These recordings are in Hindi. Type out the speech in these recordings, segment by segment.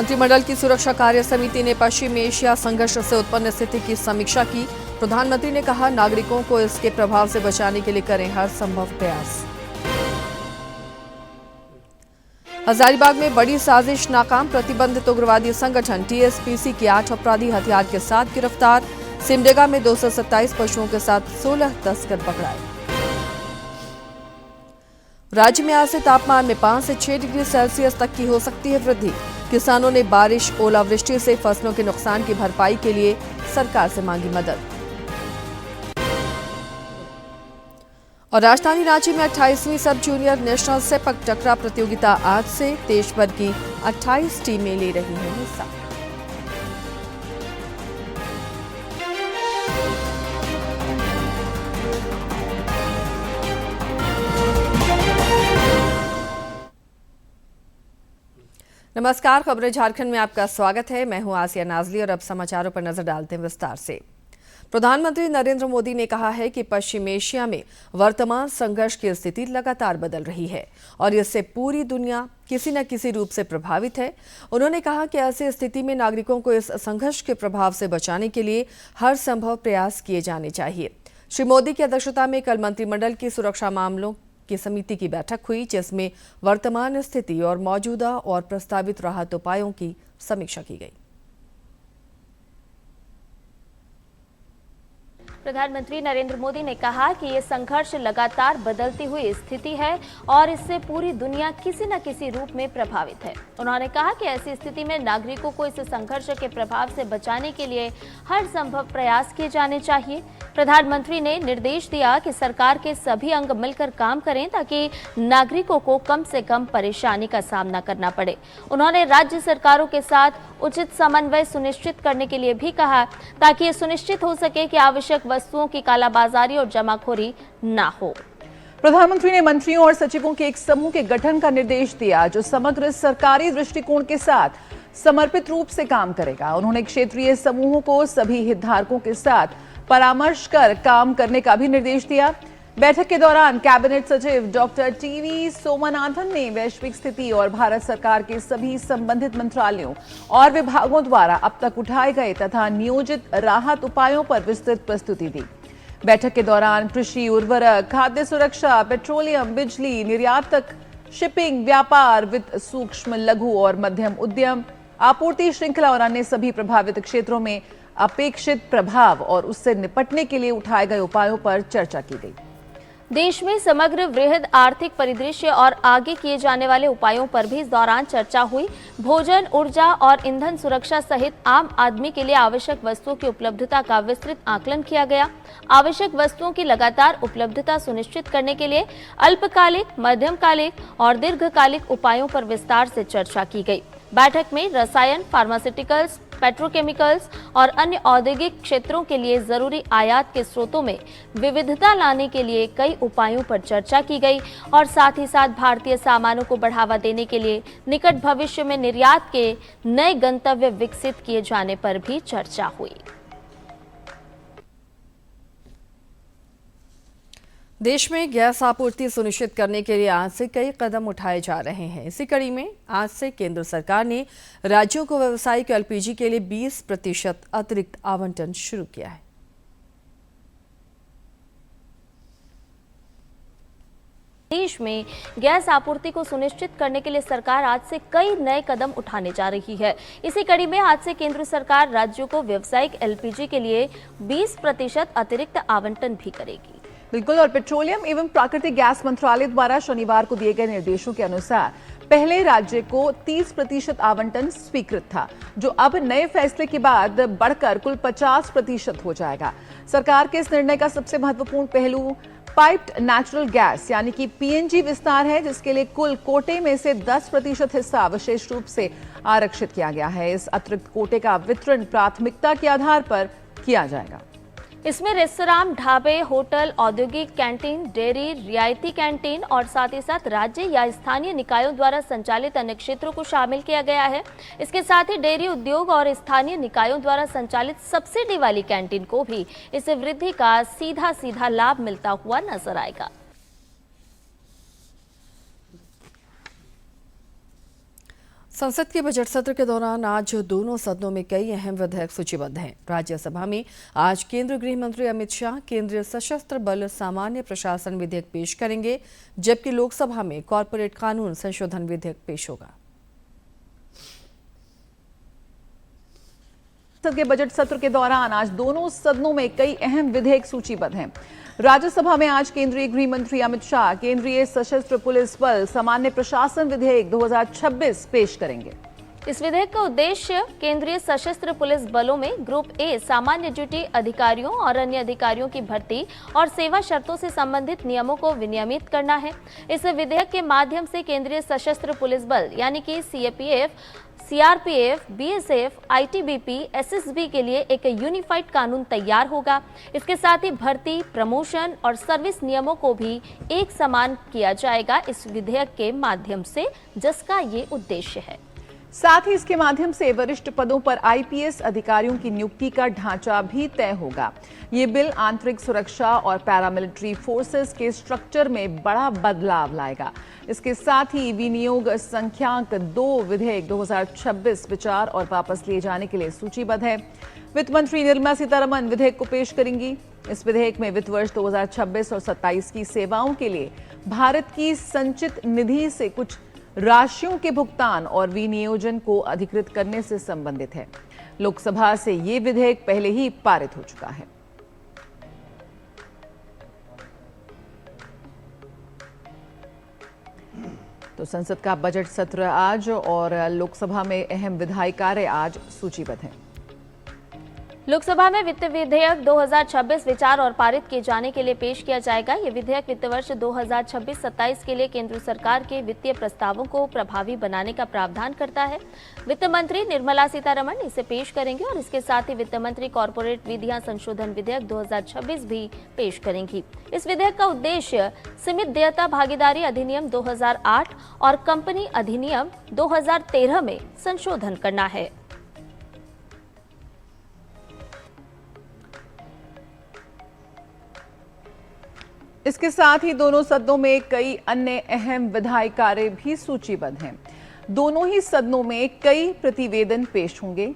मंत्रिमंडल की सुरक्षा कार्य समिति ने पश्चिम एशिया संघर्ष से उत्पन्न स्थिति की समीक्षा की। प्रधानमंत्री ने कहा, नागरिकों को इसके प्रभाव से बचाने के लिए करें हर संभव प्रयास। हजारीबाग में बड़ी साजिश नाकाम, प्रतिबंधित उग्रवादी संगठन टीएसपीसी के 8 अपराधी हथियार के साथ गिरफ्तार। सिमडेगा में 227 पशुओं के साथ 16 तस्कर पकड़ाए। राज्य में आज से तापमान में 5 से 6 डिग्री सेल्सियस तक की हो सकती है वृद्धि। किसानों ने बारिश ओलावृष्टि से फसलों के नुकसान की भरपाई के लिए सरकार से मांगी मदद। और राजधानी रांची में 28वीं सब जूनियर नेशनल सेपक टकरा प्रतियोगिता आज से देश भर की 28 टीमें ले रही हैं हिस्सा। नमस्कार, खबरें झारखंड में आपका स्वागत है। मैं हूं आसिया नाजली और अब समाचारों पर नजर डालते हैं विस्तार से। प्रधानमंत्री नरेंद्र मोदी ने कहा है कि पश्चिम एशिया में वर्तमान संघर्ष की स्थिति लगातार बदल रही है और इससे पूरी दुनिया किसी न किसी रूप से प्रभावित है। उन्होंने कहा कि ऐसी स्थिति में नागरिकों को इस संघर्ष के प्रभाव से बचाने के लिए हर संभव प्रयास किए जाने चाहिए। श्री मोदी की अध्यक्षता में कल मंत्रिमंडल की सुरक्षा मामलों की समिति की बैठक हुई, जिसमें वर्तमान स्थिति और मौजूदा और प्रस्तावित राहत उपायों की समीक्षा की गई। प्रधानमंत्री नरेंद्र मोदी ने कहा कि ये संघर्ष लगातार बदलती हुई स्थिति है और इससे पूरी दुनिया किसी न किसी रूप में प्रभावित है। उन्होंने कहा कि ऐसी स्थिति में नागरिकों को इस संघर्ष के प्रभाव से बचाने के लिए हर संभव प्रयास किए जाने चाहिए। प्रधानमंत्री ने निर्देश दिया कि सरकार के सभी अंग मिलकर काम करें ताकि नागरिकों को कम से कम परेशानी का सामना करना पड़े। उन्होंने राज्य सरकारों के साथ उचित समन्वय सुनिश्चित करने के लिए भी कहा ताकि ये सुनिश्चित हो सके कि आवश्यक वस्तुओं की कालाबाजारी और जमाखोरी ना हो। प्रधानमंत्री ने मंत्रियों और सचिवों के एक समूह के गठन का निर्देश दिया जो समग्र सरकारी दृष्टिकोण के साथ समर्पित रूप से काम करेगा। उन्होंने क्षेत्रीय समूहों को सभी हितधारकों के साथ परामर्श कर काम करने का भी निर्देश दिया। बैठक के दौरान कैबिनेट सचिव डॉक्टर टीवी सोमनाथन ने वैश्विक स्थिति और भारत सरकार के सभी संबंधित मंत्रालयों और विभागों द्वारा अब तक उठाए गए तथा नियोजित राहत उपायों पर विस्तृत प्रस्तुति दी। बैठक के दौरान कृषि, उर्वरक, खाद्य सुरक्षा, पेट्रोलियम, बिजली, निर्यात तक, शिपिंग, व्यापार, वित्त, सूक्ष्म, लघु और मध्यम उद्यम, आपूर्ति श्रृंखला और अन्य सभी प्रभावित क्षेत्रों में अपेक्षित प्रभाव और उससे निपटने के लिए उठाए गए उपायों पर चर्चा की गई। देश में समग्र वृहद आर्थिक परिदृश्य और आगे किए जाने वाले उपायों पर भी इस दौरान चर्चा हुई। भोजन, ऊर्जा और ईंधन सुरक्षा सहित आम आदमी के लिए आवश्यक वस्तुओं की उपलब्धता का विस्तृत आकलन किया गया। आवश्यक वस्तुओं की लगातार उपलब्धता सुनिश्चित करने के लिए अल्पकालिक, मध्यमकालिक और दीर्घकालिक उपायों पर विस्तार से चर्चा की गई। बैठक में रसायन, फार्मास्यूटिकल्स, पेट्रोकेमिकल्स और अन्य औद्योगिक क्षेत्रों के लिए जरूरी आयात के स्रोतों में विविधता लाने के लिए कई उपायों पर चर्चा की गई और साथ ही साथ भारतीय सामानों को बढ़ावा देने के लिए निकट भविष्य में निर्यात के नए गंतव्य विकसित किए जाने पर भी चर्चा हुई। देश में गैस आपूर्ति सुनिश्चित करने के लिए आज से कई कदम उठाए जा रहे हैं। इसी कड़ी में आज से केंद्र सरकार ने राज्यों को व्यावसायिक एलपीजी के लिए 20% अतिरिक्त आवंटन शुरू किया है। देश में गैस आपूर्ति को सुनिश्चित करने के लिए सरकार आज से कई नए कदम उठाने जा रही है। इसी कड़ी में आज से केंद्र सरकार राज्यों को व्यावसायिक एलपीजी के लिए 20% अतिरिक्त आवंटन भी करेगी। बिल्कुल। और पेट्रोलियम एवं प्राकृतिक गैस मंत्रालय द्वारा शनिवार को दिए गए निर्देशों के अनुसार पहले राज्य को 30% आवंटन स्वीकृत था, जो अब नए फैसले के बाद बढ़कर कुल 50% हो जाएगा। सरकार के इस निर्णय का सबसे महत्वपूर्ण पहलू पाइप्ड नेचुरल गैस यानी कि पीएनजी विस्तार है, जिसके लिए कुल कोटे में से 10% हिस्सा विशेष रूप से आरक्षित किया गया है। इस अतिरिक्त कोटे का वितरण प्राथमिकता के आधार पर किया जाएगा। इसमें रेस्तरां, ढाबे, होटल, औद्योगिक कैंटीन, डेयरी, रियायती कैंटीन और साथ ही साथ राज्य या स्थानीय निकायों द्वारा संचालित अन्य क्षेत्रों को शामिल किया गया है। इसके साथ ही डेयरी उद्योग और स्थानीय निकायों द्वारा संचालित सब्सिडी वाली कैंटीन को भी इस वृद्धि का सीधा लाभ मिलता हुआ नजर आएगा। संसद के बजट सत्र के दौरान आज दोनों सदनों में कई अहम विधेयक सूचीबद्ध हैं। राज्यसभा में आज केंद्रीय गृह मंत्री अमित शाह केंद्रीय सशस्त्र बल सामान्य प्रशासन विधेयक पेश करेंगे, जबकि लोकसभा में कॉरपोरेट कानून संशोधन विधेयक पेश होगा। संसद के बजट सत्र के दौरान आज दोनों सदनों में कई अहम विधेयक सूचीबद्ध हैं। राज्यसभा में आज केंद्रीय गृह मंत्री अमित शाह केंद्रीय सशस्त्र पुलिस बल सामान्य प्रशासन विधेयक 2026 पेश करेंगे। इस विधेयक का उद्देश्य केंद्रीय सशस्त्र पुलिस बलों में ग्रुप ए सामान्य ड्यूटी अधिकारियों और अन्य अधिकारियों की भर्ती और सेवा शर्तों से संबंधित नियमों को विनियमित करना है। इस विधेयक के माध्यम से केंद्रीय सशस्त्र पुलिस बल यानी कि CAPF, CRPF, BSF, ITBP, SSB के लिए एक यूनिफाइड कानून तैयार होगा। इसके साथ ही भर्ती, प्रमोशन और सर्विस नियमों को भी एक समान किया जाएगा इस विधेयक के माध्यम से, जिसका ये उद्देश्य है। साथ ही इसके माध्यम से वरिष्ठ पदों पर आईपीएस अधिकारियों की नियुक्ति का ढांचा भी तय होगा। ये बिल आंतरिक सुरक्षा और पैरामिलिट्री फोर्सेस के स्ट्रक्चर में बड़ा बदलाव लाएगा। इसके साथ ही विनियोग संख्यांक 2 विधेयक 2026 विचार और वापस लिए जाने के लिए सूचीबद्ध है। वित्त मंत्री निर्मला सीतारमण विधेयक को पेश करेंगी। इस विधेयक में वित्त वर्ष 2026 और 27 की सेवाओं के लिए भारत की संचित निधि से कुछ राशियों के भुगतान और विनियोजन को अधिकृत करने से संबंधित है। लोकसभा से ये विधेयक पहले ही पारित हो चुका है। तो संसद का बजट सत्र आज और लोकसभा में अहम विधायी कार्य आज सूचीबद्ध हैं। लोकसभा में वित्त विधेयक 2026 विचार और पारित किए जाने के लिए पेश किया जाएगा। ये विधेयक वित्त वर्ष 2026-27 के लिए केंद्र सरकार के वित्तीय प्रस्तावों को प्रभावी बनाने का प्रावधान करता है। वित्त मंत्री निर्मला सीतारमण इसे पेश करेंगे और इसके साथ ही वित्त मंत्री कॉरपोरेट विधियां संशोधन विधेयक 2026 भी पेश करेंगी। इस विधेयक का उद्देश्य सीमित देयता भागीदारी अधिनियम 2008 और कंपनी अधिनियम 2013 में संशोधन करना है। इसके साथ ही दोनों सदनों में कई अन्य अहम विधायी कार्य भी सूचीबद्ध हैं। दोनों ही सदनों में कई प्रतिवेदन पेश होंगे।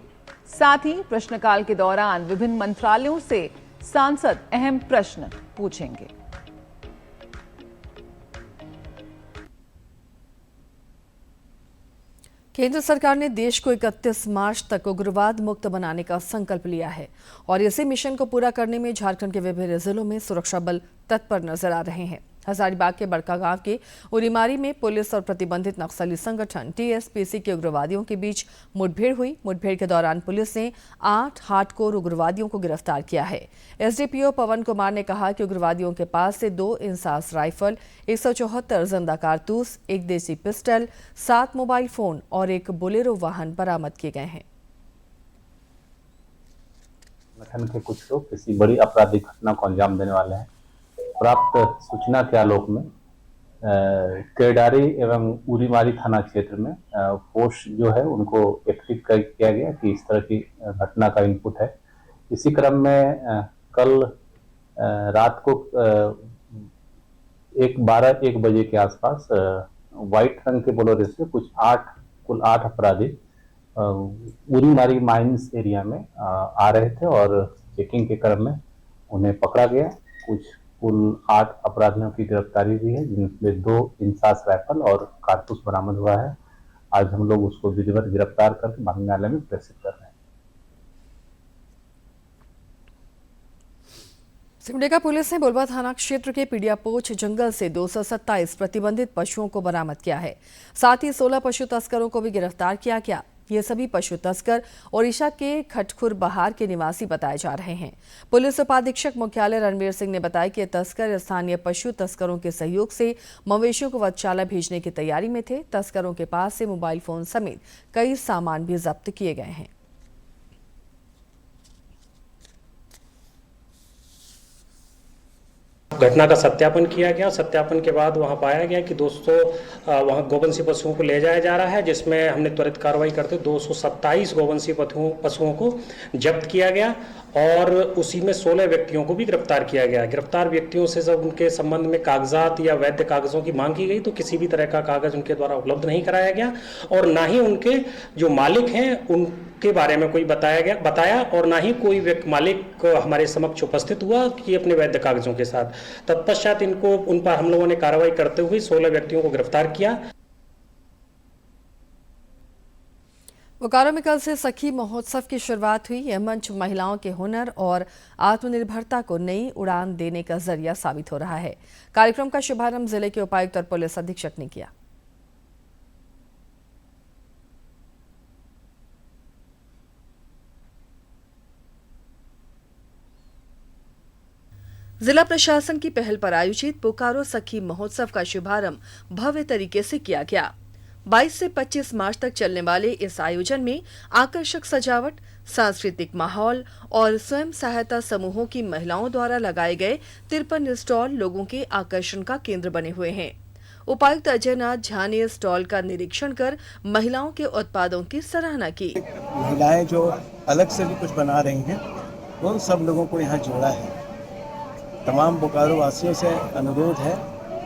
साथ ही प्रश्नकाल के दौरान विभिन्न मंत्रालयों से सांसद अहम प्रश्न पूछेंगे। केंद्र सरकार ने देश को 31 मार्च तक उग्रवाद मुक्त बनाने का संकल्प लिया है और इसी मिशन को पूरा करने में झारखंड के विभिन्न जिलों में सुरक्षा बल तत्पर नजर आ रहे हैं। हजारीबाग के बड़कागांव के उरीमारी में पुलिस और प्रतिबंधित नक्सली संगठन टीएसपीसी के उग्रवादियों के बीच मुठभेड़ हुई। मुठभेड़ के दौरान पुलिस ने 8 हार्डकोर उग्रवादियों को गिरफ्तार किया है। एसडीपीओ पवन कुमार ने कहा कि उग्रवादियों के पास से 2 इंसास राइफल, 174 जिंदा कारतूस, 1 देसी पिस्टल, 7 मोबाइल फोन और 1 बोलेरो वाहन बरामद किए गए हैं। संगठन के कुछ लोग किसी बड़ी आपराधिक घटना को अंजाम देने वाले हैं। प्राप्त सूचना के आलोक में केरडारी एवं उरीमारी थाना क्षेत्र में फोर्स जो है उनको एक्टिव किया गया कि इस तरह की घटना का इनपुट है। इसी क्रम में कल रात को 1 बजे के आसपास व्हाइट रंग के बोलेरो से कुल 8 अपराधी उरीमारी माइंस एरिया में आ रहे थे और चेकिंग के क्रम में उन्हें पकड़ा गया। कुल 8 अपराधियों की गिरफ्तारी हुई है, जिनमें 2 इंसास राइफल और कारतूस बरामद हुआ है। आज हम लोग उसको विधिवत गिरफ्तार करके न्यायालय में प्रेषित कर रहे हैं। सिमडेगा पुलिस ने बोलबा थाना क्षेत्र के पीडियापोच जंगल से 227 प्रतिबंधित पशुओं को बरामद किया है। साथ ही 16 पशु तस्करों को भी गिरफ्तार किया गया। ये सभी पशु तस्कर ओडिशा के खटखुर बहार के निवासी बताए जा रहे हैं। पुलिस उपाधीक्षक मुख्यालय रणवीर सिंह ने बताया कि तस्कर स्थानीय पशु तस्करों के सहयोग से मवेशियों को वधशाला भेजने की तैयारी में थे। तस्करों के पास से मोबाइल फोन समेत कई सामान भी जब्त किए गए हैं। घटना का सत्यापन किया गया। सत्यापन के बाद वहां पाया गया कि 200 वहां गोवंशी पशुओं को ले जाया जा रहा है, जिसमें हमने त्वरित कार्रवाई करते 227 गोवंशी पशुओं को जब्त किया गया और उसी में 16 व्यक्तियों को भी गिरफ्तार किया गया। गिरफ्तार व्यक्तियों से जब उनके संबंध में कागजात या वैध कागजों की मांग की गई तो किसी भी तरह का कागज उनके द्वारा उपलब्ध नहीं कराया गया और ना ही उनके जो मालिक हैं उनके बारे में कोई बताया और ना ही कोई मालिक हमारे समक्ष उपस्थित हुआ कि अपने वैध कागजों के साथ। तत्पश्चात उन पर हम लोगों ने कार्रवाई करते हुए 16 व्यक्तियों को गिरफ्तार किया। बोकारो में कल से सखी महोत्सव की शुरुआत हुई। यह मंच महिलाओं के हुनर और आत्मनिर्भरता को नई उड़ान देने का जरिया साबित हो रहा है। कार्यक्रम का शुभारंभ जिले के उपायुक्त और पुलिस अधीक्षक ने किया। जिला प्रशासन की पहल पर आयोजित बोकारो सखी महोत्सव का शुभारंभ भव्य तरीके से किया गया। 22 से 25 मार्च तक चलने वाले इस आयोजन में आकर्षक सजावट, सांस्कृतिक माहौल और स्वयं सहायता समूहों की महिलाओं द्वारा लगाए गए 53 स्टॉल लोगों के आकर्षण का केंद्र बने हुए हैं। उपायुक्त अजय नाथ झा ने स्टॉल का निरीक्षण कर महिलाओं के उत्पादों की सराहना की। महिलाएं जो अलग से भी कुछ बना रही हैं, उन सब लोगों को यहाँ जोड़ा है। तमाम बोकारो वासियों से अनुरोध है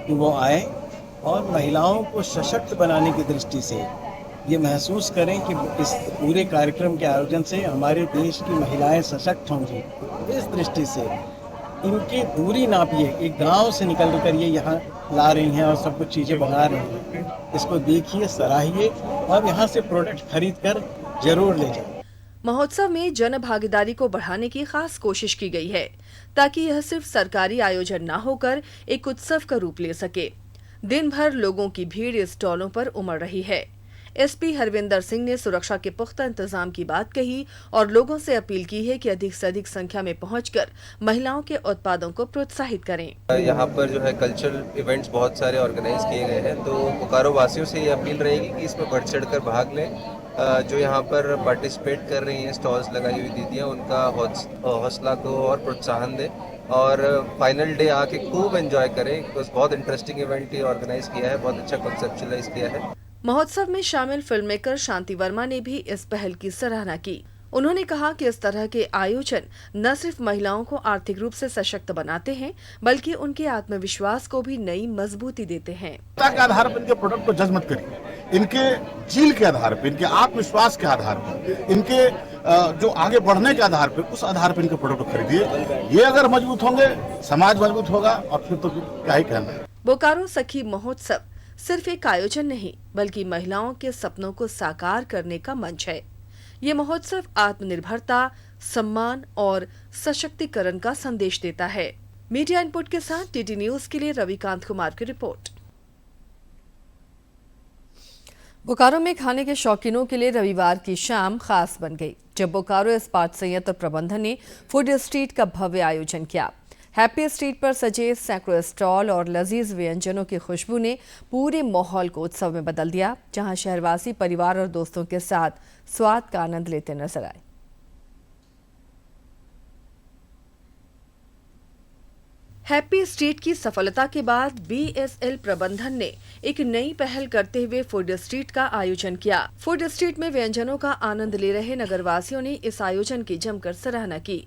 कि वो आए और महिलाओं को सशक्त बनाने की दृष्टि से ये महसूस करें कि इस पूरे कार्यक्रम के आयोजन से हमारे देश की महिलाएं सशक्त होंगी। इस दृष्टि से इनकी दूरी नापिए, एक गांव से निकल कर ये यहाँ ला रही हैं और सब कुछ चीज़ें बना रही हैं। इसको देखिए, सराहिए और यहाँ से प्रोडक्ट खरीद कर जरूर ले जाएं। महोत्सव में जन भागीदारी को बढ़ाने की खास कोशिश की गई है ताकि यह सिर्फ सरकारी आयोजन न होकर एक उत्सव का रूप ले सके। दिन भर लोगों की भीड़ स्टॉलों पर उमड़ रही है। एसपी हरविंदर सिंह ने सुरक्षा के पुख्ता इंतजाम की बात कही और लोगों से अपील की है कि अधिक से अधिक संख्या में पहुंचकर महिलाओं के उत्पादों को प्रोत्साहित करें। यहाँ पर जो है कल्चरल इवेंट्स बहुत सारे ऑर्गेनाइज किए गए हैं, तो बोकारो वासियों से ये अपील रहेगी कि इसमें बढ़ चढ़ कर भाग लें। जो यहाँ पर पार्टिसिपेट कर रही हैं, स्टॉल्स लगाई हुई दीदियाँ, उनका हौसला को और प्रोत्साहन दें और फाइनल डे आके खूब एंजॉय करें। बिकॉज बहुत इंटरेस्टिंग इवेंट ये ऑर्गेनाइज किया है, बहुत अच्छा कॉन्सेप्चुलाइज किया है। महोत्सव में शामिल फिल्ममेकर शांति वर्मा ने भी इस पहल की सराहना की। उन्होंने कहा कि इस तरह के आयोजन न सिर्फ महिलाओं को आर्थिक रूप से सशक्त बनाते हैं, बल्कि उनके आत्मविश्वास को भी नई मजबूती देते हैं। के आधार पर इनके प्रोडक्ट को जज मत करिए, इनके चील के आधार पर, इनके आत्मविश्वास के आधार पर, इनके जो आगे बढ़ने के आधार पर, उस आधार पर इनके प्रोडक्ट को खरीदिए। ये अगर मजबूत होंगे, समाज मजबूत होगा और फिर तो क्या ही कहना है। बोकारो सखी महोत्सव सिर्फ एक आयोजन नहीं, बल्कि महिलाओं के सपनों को साकार करने का मंच है। ये महोत्सव आत्मनिर्भरता, सम्मान और सशक्तिकरण का संदेश देता है। मीडिया इनपुट के साथ टीटी न्यूज के लिए रविकांत कुमार की रिपोर्ट। बोकारो में खाने के शौकीनों के लिए रविवार की शाम खास बन गई, जब बोकारो इस्पात संयंत्र प्रबंधन ने फूड स्ट्रीट का भव्य आयोजन किया। हैप्पी स्ट्रीट पर सजे सैकड़ों स्टॉल और लजीज व्यंजनों की खुशबू ने पूरे माहौल को उत्सव में बदल दिया, जहां शहरवासी परिवार और दोस्तों के साथ स्वाद का आनंद लेते नजर आए। हैप्पी स्ट्रीट की सफलता के बाद बीएसएल प्रबंधन ने एक नई पहल करते हुए फूड स्ट्रीट का आयोजन किया। फूड स्ट्रीट में व्यंजनों का आनंद ले रहे नगरवासियों ने इस आयोजन की जमकर सराहना की।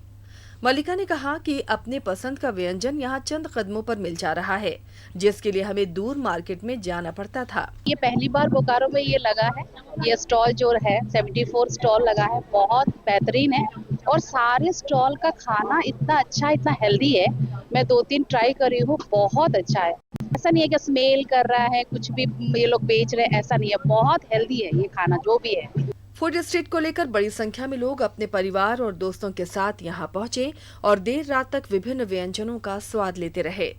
मल्लिका ने कहा कि अपने पसंद का व्यंजन यहाँ चंद कदमों पर मिल जा रहा है, जिसके लिए हमें दूर मार्केट में जाना पड़ता था। ये पहली बार बोकारो में ये लगा है, ये स्टॉल जो है 74 स्टॉल लगा है, बहुत बेहतरीन है और सारे स्टॉल का खाना इतना अच्छा, इतना हेल्दी है। मैं 2-3 ट्राई करी हूँ, बहुत अच्छा है। ऐसा नहीं है कि स्मेल कर रहा है, कुछ भी ये लोग बेच रहे हैं, ऐसा नहीं है, बहुत हेल्दी है ये खाना जो भी है। फूड स्ट्रीट को लेकर बड़ी संख्या में लोग अपने परिवार और दोस्तों के साथ यहां पहुंचे और देर रात तक विभिन्न व्यंजनों का स्वाद लेते रहे।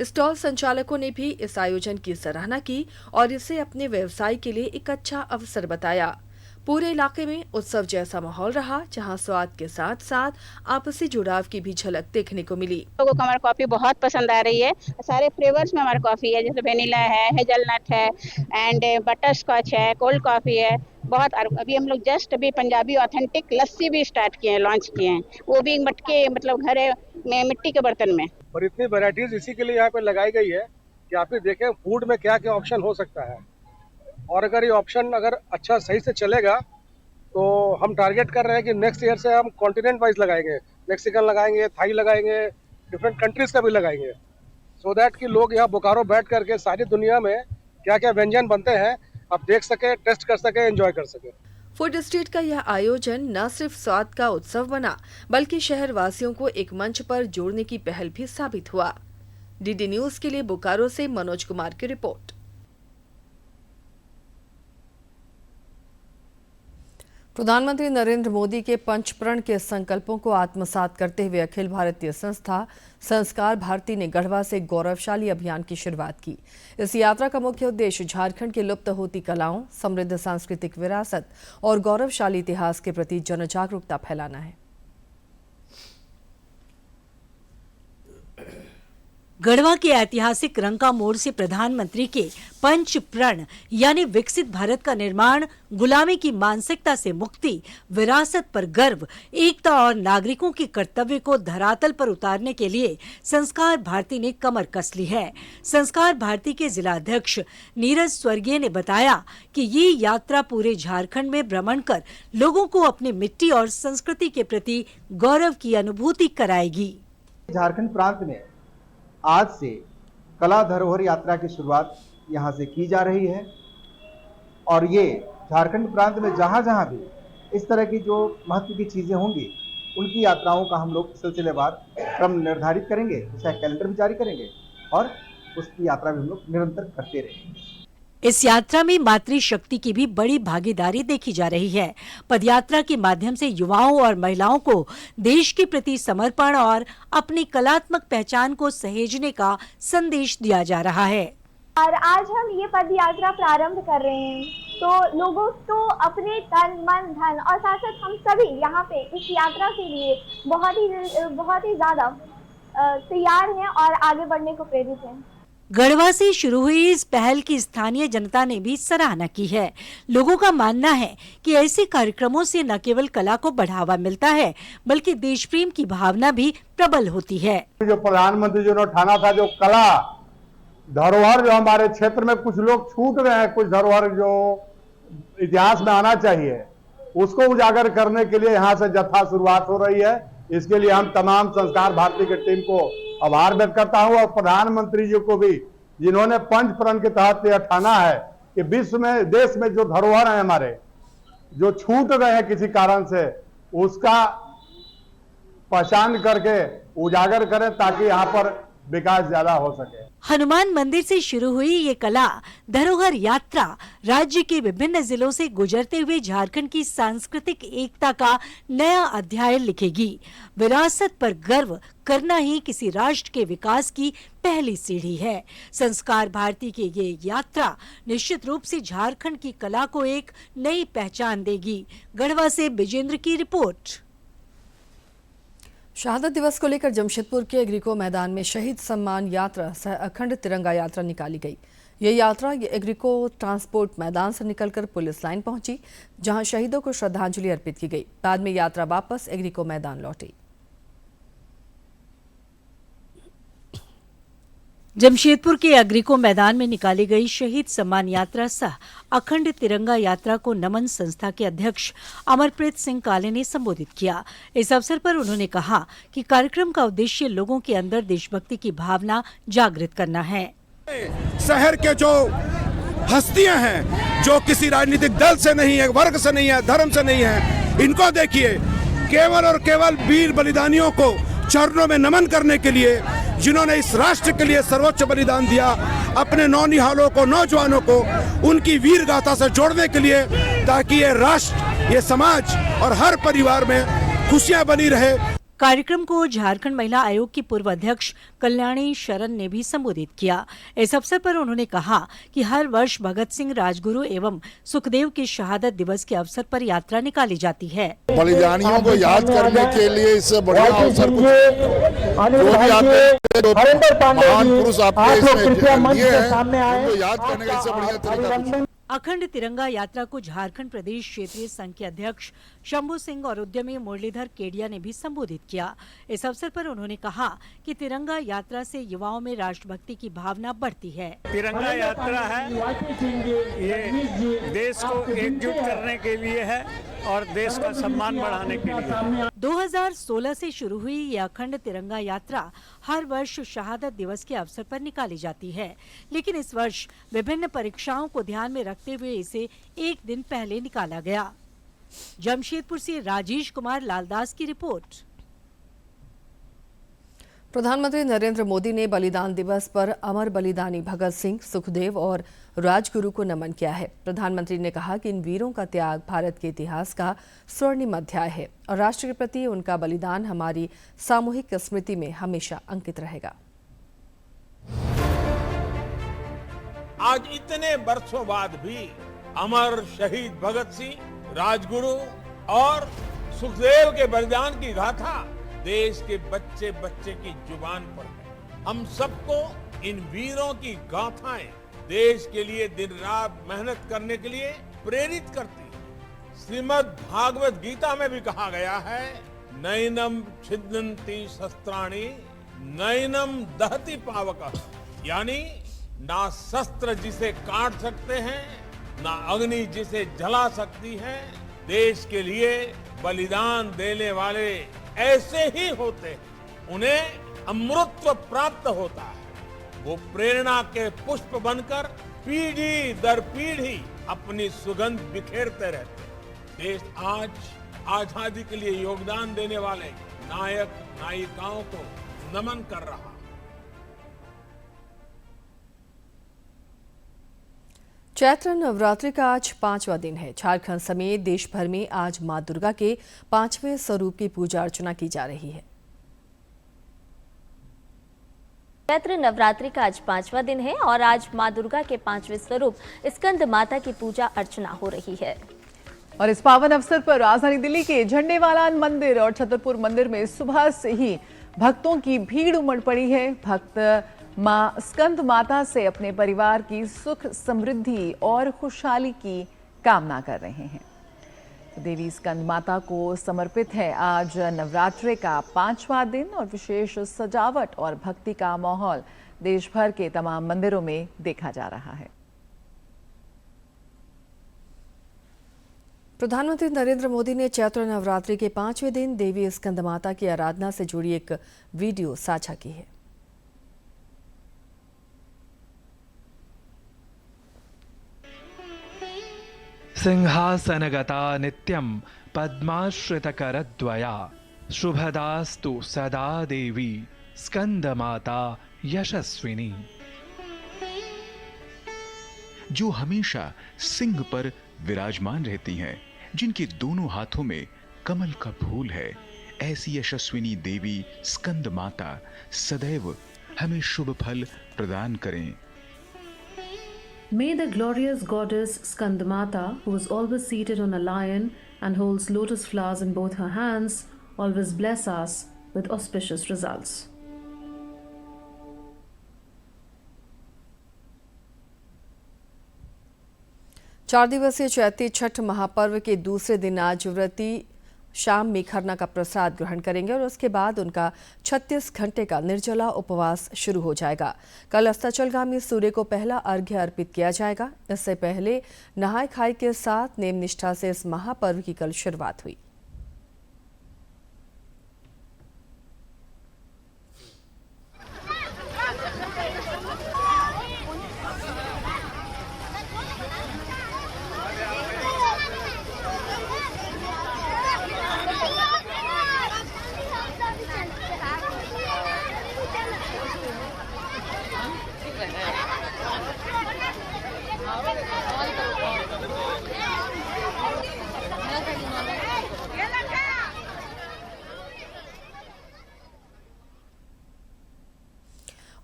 स्टॉल संचालकों ने भी इस आयोजन की सराहना की और इसे अपने व्यवसाय के लिए एक अच्छा अवसर बताया। पूरे इलाके में उत्सव जैसा माहौल रहा, जहां स्वाद के साथ साथ आपसी जुड़ाव की भी झलक देखने को मिली। लोगों को हमारी कॉफी बहुत पसंद आ रही है। सारे फ्लेवर्स में हमारी कॉफी है, जैसे वेनिला है, हेजलनट है एंड बटर स्कॉच है, कोल्ड कॉफी है। बहुत अभी हम लोग जस्ट अभी पंजाबी ऑथेंटिक लस्सी भी स्टार्ट किए हैं, लॉन्च किए हैं, वो भी मटके मतलब घरे में मिट्टी के बर्तन में। और इतनी वैरायटीज इसी के लिए यहाँ पे लगाई गई है कि आप देखें फूड में क्या क्या ऑप्शन हो सकता है। और अगर ये ऑप्शन अगर अच्छा सही से चलेगा तो हम टारगेट कर रहे हैं कि नेक्स्ट ईयर से हम कॉन्टिनेंट वाइज लगाएंगे, मैक्सिकन लगाएंगे, थाई लगाएंगे, डिफरेंट कंट्रीज का भी लगाएंगे, सो दैट कि लोग यहाँ बोकारो बैठ करके सारी दुनिया में क्या क्या व्यंजन बनते हैं आप देख सके, टेस्ट कर सके, एंजॉय कर सके। फूड स्ट्रीट का यह आयोजन न सिर्फ स्वाद का उत्सव बना बल्कि शहर वासियों को एक मंच पर जोड़ने की पहल भी साबित हुआ। डीडी न्यूज के लिए बोकारो से मनोज कुमार की रिपोर्ट। प्रधानमंत्री नरेंद्र मोदी के पंचप्रण के संकल्पों को आत्मसात करते हुए अखिल भारतीय संस्था संस्कार भारती ने गढ़वा से गौरवशाली अभियान की शुरुआत की। इस यात्रा का मुख्य उद्देश्य झारखंड की लुप्त होती कलाओं, समृद्ध सांस्कृतिक विरासत और गौरवशाली इतिहास के प्रति जनजागरूकता फैलाना है। गढ़वा के ऐतिहासिक रंका मोड़ से प्रधानमंत्री के पंच प्रण यानी विकसित भारत का निर्माण, गुलामी की मानसिकता से मुक्ति, विरासत पर गर्व, एकता और नागरिकों के कर्तव्य को धरातल पर उतारने के लिए संस्कार भारती ने कमर कस ली है। संस्कार भारती के जिला अध्यक्ष नीरज स्वर्गीय ने बताया कि ये यात्रा पूरे झारखंड में भ्रमण कर लोगों को अपनी मिट्टी और संस्कृति के प्रति गौरव की अनुभूति कराएगी। झारखंड प्रांत में आज से कला धरोहर यात्रा की शुरुआत यहाँ से की जा रही है और ये झारखंड प्रांत में जहाँ जहाँ भी इस तरह की जो महत्व की चीज़ें होंगी उनकी यात्राओं का हम लोग सिलसिलेवार क्रम निर्धारित करेंगे, उसका कैलेंडर भी जारी करेंगे और उसकी यात्रा भी हम लोग निरंतर करते रहेंगे। इस यात्रा में मातृशक्ति की भी बड़ी भागीदारी देखी जा रही है। पदयात्रा के माध्यम से युवाओं और महिलाओं को देश के प्रति समर्पण और अपनी कलात्मक पहचान को सहेजने का संदेश दिया जा रहा है। और आज हम ये पदयात्रा प्रारंभ कर रहे हैं तो लोगों को अपने तन मन धन और साथ साथ हम सभी यहाँ पे इस यात्रा के लिए बहुत ही ज्यादा तैयार हैं और आगे बढ़ने को प्रेरित हैं। गढ़वा से शुरू हुई इस पहल की स्थानीय जनता ने भी सराहना की है। लोगों का मानना है कि ऐसे कार्यक्रमों से न केवल कला को बढ़ावा मिलता है बल्कि देश प्रेम की भावना भी प्रबल होती है। जो प्रधानमंत्री जी ने ठाना था, जो कला धरोहर जो हमारे क्षेत्र में कुछ लोग छूट रहे हैं, कुछ धरोहर जो इतिहास में आना चाहिए उसको उजागर करने के लिए यहाँ से जत्था शुरुआत हो रही है। इसके लिए हम तमाम संस्कार भारती की टीम को आभार व्यक्त करता हूं और प्रधानमंत्री जी को भी, जिन्होंने पंच प्रण के तहत यह ठाना है कि विश्व में, देश में जो धरोहर है हमारे, जो छूट रहे हैं किसी कारण से, उसका पहचान करके उजागर करें ताकि यहाँ पर विकास ज्यादा हो सके। हनुमान मंदिर से शुरू हुई ये कला धरोहर यात्रा राज्य के विभिन्न जिलों से गुजरते हुए झारखंड की सांस्कृतिक एकता का नया अध्याय लिखेगी। विरासत पर गर्व करना ही किसी राष्ट्र के विकास की पहली सीढ़ी है। संस्कार भारती की ये यात्रा निश्चित रूप से झारखंड की कला को एक नई पहचान देगी। गढ़वा से विजेंद्र की रिपोर्ट। शहादत दिवस को लेकर जमशेदपुर के एग्रीको मैदान में शहीद सम्मान यात्रा सह अखंड तिरंगा यात्रा निकाली गई। ये यात्रा एग्रीको ट्रांसपोर्ट मैदान से निकलकर पुलिस लाइन पहुंची, जहां शहीदों को श्रद्धांजलि अर्पित की गई। बाद में यात्रा वापस एग्रीको मैदान लौटी। जमशेदपुर के एग्रीको मैदान में निकाली गई शहीद सम्मान यात्रा सह अखंड तिरंगा यात्रा को नमन संस्था के अध्यक्ष अमरप्रीत सिंह काले ने संबोधित किया। इस अवसर पर उन्होंने कहा कि कार्यक्रम का उद्देश्य लोगों के अंदर देशभक्ति की भावना जागृत करना है। शहर के जो हस्तियां हैं, जो किसी राजनीतिक दल से नहीं है, वर्ग से नहीं है, धर्म से नहीं है, इनको देखिए, केवल और केवल वीर बलिदानियों को चरणों में नमन करने के लिए, जिन्होंने इस राष्ट्र के लिए सर्वोच्च बलिदान दिया, अपने नौनिहालों को, नौजवानों को उनकी वीर गाथा से जोड़ने के लिए, ताकि ये राष्ट्र, ये समाज और हर परिवार में खुशियां बनी रहे। कार्यक्रम को झारखंड महिला आयोग की पूर्व अध्यक्ष कल्याणी शरण ने भी संबोधित किया। इस अवसर पर उन्होंने कहा कि हर वर्ष भगत सिंह, राजगुरु एवं सुखदेव के शहादत दिवस के अवसर पर यात्रा निकाली जाती है। बलिदानियों को याद करने के लिए इससे बढ़िया अवसर महान पुरुष आपके इसमें याद करने का इससे बढ़िया तरीका। अखंड तिरंगा यात्रा को झारखंड प्रदेश क्षेत्रीय संघ के अध्यक्ष शंभू सिंह और उद्यमी मुरलीधर केडिया ने भी संबोधित किया। इस अवसर पर उन्होंने कहा कि तिरंगा यात्रा से युवाओं में राष्ट्रभक्ति की भावना बढ़ती है। तिरंगा यात्रा है, ये देश को एकजुट करने के लिए है और देश का सम्मान बढ़ाने के लिए। 2016 से शुरू हुई ये अखंड तिरंगा यात्रा हर वर्ष शहादत दिवस के अवसर पर निकाली जाती है, लेकिन इस वर्ष विभिन्न परीक्षाओं को ध्यान में रखते हुए इसे एक दिन पहले निकाला गया। जमशेदपुर से राजेश कुमार लालदास की रिपोर्ट। प्रधानमंत्री नरेंद्र मोदी ने बलिदान दिवस पर अमर बलिदानी भगत सिंह, सुखदेव और राजगुरु को नमन किया है। प्रधानमंत्री ने कहा कि इन वीरों का त्याग भारत के इतिहास का स्वर्णिम अध्याय है और राष्ट्र के प्रति उनका बलिदान हमारी सामूहिक स्मृति में हमेशा अंकित रहेगा। आज इतने वर्षों बाद भी अमर शहीद भगत सिंह, राजगुरु और सुखदेव के बलिदान की गाथा देश के बच्चे बच्चे की जुबान पर है। हम सबको इन वीरों की गाथाएं देश के लिए दिन रात मेहनत करने के लिए प्रेरित करती है। श्रीमद् भागवत गीता में भी कहा गया है, नैनम छिदन्ति शस्त्राणि नैनम दहति पावकः, यानी ना शस्त्र जिसे काट सकते हैं, ना अग्नि जिसे जला सकती है। देश के लिए बलिदान देने वाले ऐसे ही होते हैं, उन्हें अमृतत्व प्राप्त होता है। वो प्रेरणा के पुष्प बनकर पीढ़ी दर पीढ़ी अपनी सुगंध बिखेरते रहते हैं। देश आज आजादी के लिए योगदान देने वाले नायक नायिकाओं को नमन कर रहा है। चैत्र नवरात्रि का आज 5वां दिन है। झारखंड समेत देश भर में आज मां दुर्गा के 5वें स्वरूप की पूजा अर्चना की जा रही है। चैत्र नवरात्रि का आज 5वां दिन है और आज मां दुर्गा के 5वें स्वरूप स्कंद माता की पूजा अर्चना हो रही है। और इस पावन अवसर पर राजधानी दिल्ली के झंडेवालान मंदिर और छतरपुर मंदिर में सुबह से ही भक्तों की भीड़ उमड़ पड़ी है। भक्त मां स्कंद माता से अपने परिवार की सुख समृद्धि और खुशहाली की कामना कर रहे हैं। देवी स्कंद माता को समर्पित है आज नवरात्रि का 5वां दिन और विशेष सजावट और भक्ति का माहौल देश भर के तमाम मंदिरों में देखा जा रहा है। प्रधानमंत्री नरेंद्र मोदी ने चैत्र नवरात्रि के 5वें दिन देवी स्कंद माता की आराधना से जुड़ी एक वीडियो साझा की है। सिंहासनगता नित्यं पद्माश्रितकरद्वया शुभदास्तु सदा देवी स्कंदमाता यशस्विनी। जो हमेशा सिंह पर विराजमान रहती हैं, जिनके दोनों हाथों में कमल का फूल है, ऐसी यशस्विनी देवी स्कंद माता सदैव हमें शुभ फल प्रदान करें। May the glorious goddess Skandamata, who is always seated on a lion and holds lotus flowers in both her hands, always bless us with auspicious results. चार दिवसीय चैती छठ महापर्व के दूसरे दिन आज व्रती शाम में खरना का प्रसाद ग्रहण करेंगे और उसके बाद उनका 36 घंटे का निर्जला उपवास शुरू हो जाएगा। कल अस्ताचलगामी सूर्य को पहला अर्घ्य अर्पित किया जाएगा। इससे पहले नहाय खाई के साथ नेम निष्ठा से इस महापर्व की कल शुरुआत हुई।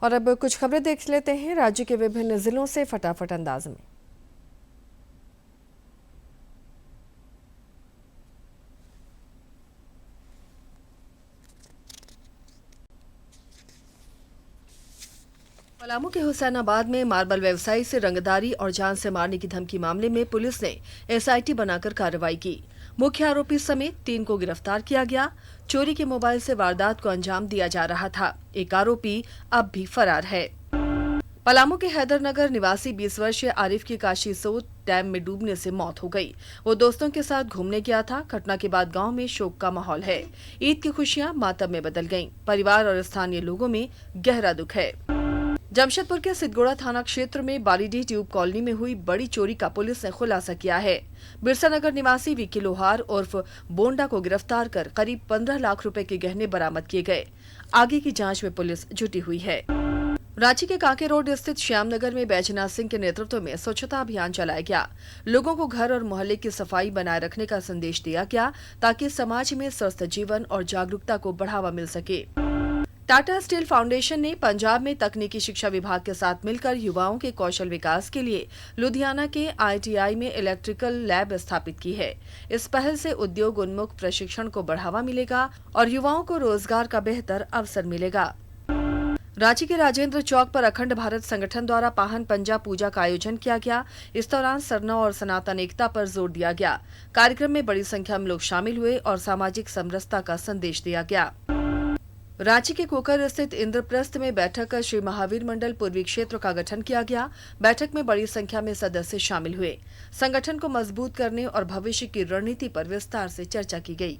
और अब कुछ खबरें देख लेते हैं राज्य के विभिन्न जिलों से फटाफट अंदाज में। पलामू के हुसैनाबाद में मार्बल व्यवसायी से रंगदारी और जान से मारने की धमकी मामले में पुलिस ने एसआईटी बनाकर कार्रवाई की। मुख्य आरोपी समेत 3 को गिरफ्तार किया गया। चोरी के मोबाइल से वारदात को अंजाम दिया जा रहा था। एक आरोपी अब भी फरार है। पलामू के हैदरनगर निवासी 20 वर्षीय आरिफ की काशी सोत डैम में डूबने से मौत हो गई। वो दोस्तों के साथ घूमने गया था। घटना के बाद गांव में शोक का माहौल है। ईद की खुशियां मातम में बदल गईं। परिवार और स्थानीय लोगों में गहरा दुख है। जमशेदपुर के सिद्धगोड़ा थाना क्षेत्र में बालीडीह ट्यूब कॉलोनी में हुई बड़ी चोरी का पुलिस ने खुलासा किया है। बिरसा नगर निवासी विक्की लोहार उर्फ बोंडा को गिरफ्तार कर करीब 15 लाख रुपए के गहने बरामद किए गए। आगे की जांच में पुलिस जुटी हुई है। रांची के कांके रोड स्थित श्यामनगर में बैजनाथ सिंह के नेतृत्व में स्वच्छता अभियान चलाया गया। लोगों को घर और मोहल्ले की सफाई बनाए रखने का संदेश दिया गया ताकि समाज में स्वस्थ जीवन और जागरूकता को बढ़ावा मिल सके। टाटा स्टील फाउंडेशन ने पंजाब में तकनीकी शिक्षा विभाग के साथ मिलकर युवाओं के कौशल विकास के लिए लुधियाना के ITI में इलेक्ट्रिकल लैब स्थापित की है। इस पहल से उद्योग उन्मुख प्रशिक्षण को बढ़ावा मिलेगा और युवाओं को रोजगार का बेहतर अवसर मिलेगा। रांची के राजेंद्र चौक पर अखंड भारत संगठन द्वारा पाहन पंजा पूजा का आयोजन किया गया। इस दौरान सरना और सनातन एकता पर जोर दिया गया। कार्यक्रम में बड़ी संख्या में लोग शामिल हुए और सामाजिक समरसता का संदेश दिया गया। रांची के कोकर स्थित इंद्रप्रस्थ में बैठक श्री महावीर मंडल पूर्वी क्षेत्र का गठन किया गया। बैठक में बड़ी संख्या में सदस्य शामिल हुए। संगठन को मजबूत करने और भविष्य की रणनीति पर विस्तार से चर्चा की गई।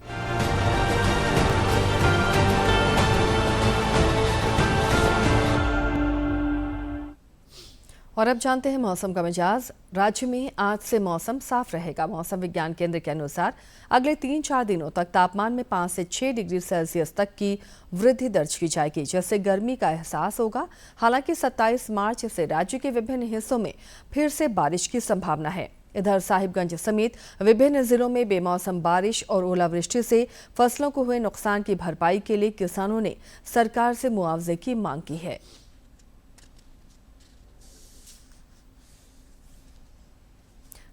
और अब जानते हैं मौसम का मिजाज। राज्य में आज से मौसम साफ रहेगा। मौसम विज्ञान केंद्र के अनुसार अगले 3-4 दिनों तक तापमान में 5 से 6 डिग्री सेल्सियस तक की वृद्धि दर्ज की जाएगी, जिससे गर्मी का एहसास होगा। हालांकि 27 मार्च से राज्य के विभिन्न हिस्सों में फिर से बारिश की संभावना है। इधर साहिबगंज समेत विभिन्न जिलों में बेमौसम बारिश और ओलावृष्टि से फसलों को हुए नुकसान की भरपाई के लिए किसानों ने सरकार से मुआवजे की मांग की है।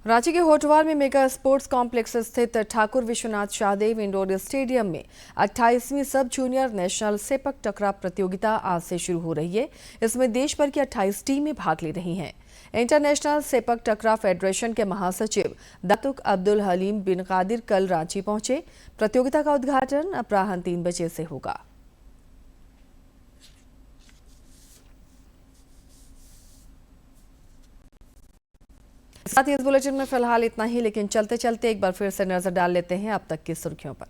रांची के होटवार में मेगा स्पोर्ट्स कॉम्प्लेक्स स्थित ठाकुर विश्वनाथ शाहदेव इंडोर स्टेडियम में 28वीं सब जूनियर नेशनल सेपक टकरा प्रतियोगिता आज से शुरू हो रही है। इसमें देश भर की 28 टीमें भाग ले रही हैं। इंटरनेशनल सेपक टकरा फेडरेशन के महासचिव दातुक अब्दुल हलीम बिन कादिर कल रांची पहुंचे। प्रतियोगिता का उद्घाटन अपराह्न 3 बजे से होगा। साथ ही इस बुलेटिन में फिलहाल इतना ही, लेकिन चलते चलते एक बार फिर से नजर डाल लेते हैं अब तक की सुर्खियों पर।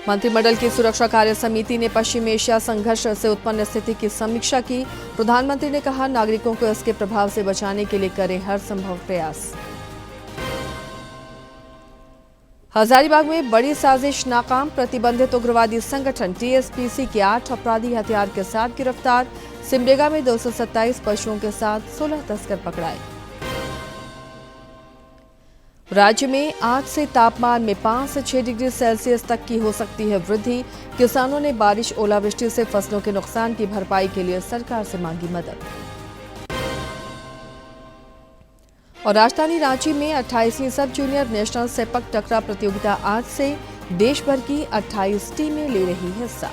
मंत्रिमंडल की सुरक्षा कार्य समिति ने पश्चिम एशिया संघर्ष से उत्पन्न स्थिति की समीक्षा की। प्रधानमंत्री ने कहा, नागरिकों को इसके प्रभाव से बचाने के लिए करें हर संभव प्रयास। हजारीबाग में बड़ी साजिश नाकाम। प्रतिबंधित उग्रवादी संगठन TSPC के 8 अपराधी हथियार के साथ गिरफ्तार। सिमडेगा में 227 पशुओं के साथ 16 तस्कर पकड़ाए। राज्य में आज से तापमान में 5 से 6 डिग्री सेल्सियस तक की हो सकती है वृद्धि। किसानों ने बारिश ओलावृष्टि से फसलों के नुकसान की भरपाई के लिए सरकार से मांगी मदद। और राजधानी रांची में 28वीं सब जूनियर नेशनल सेपक टकरा प्रतियोगिता आज से देश भर की 28 टीमें ले रही हिस्सा।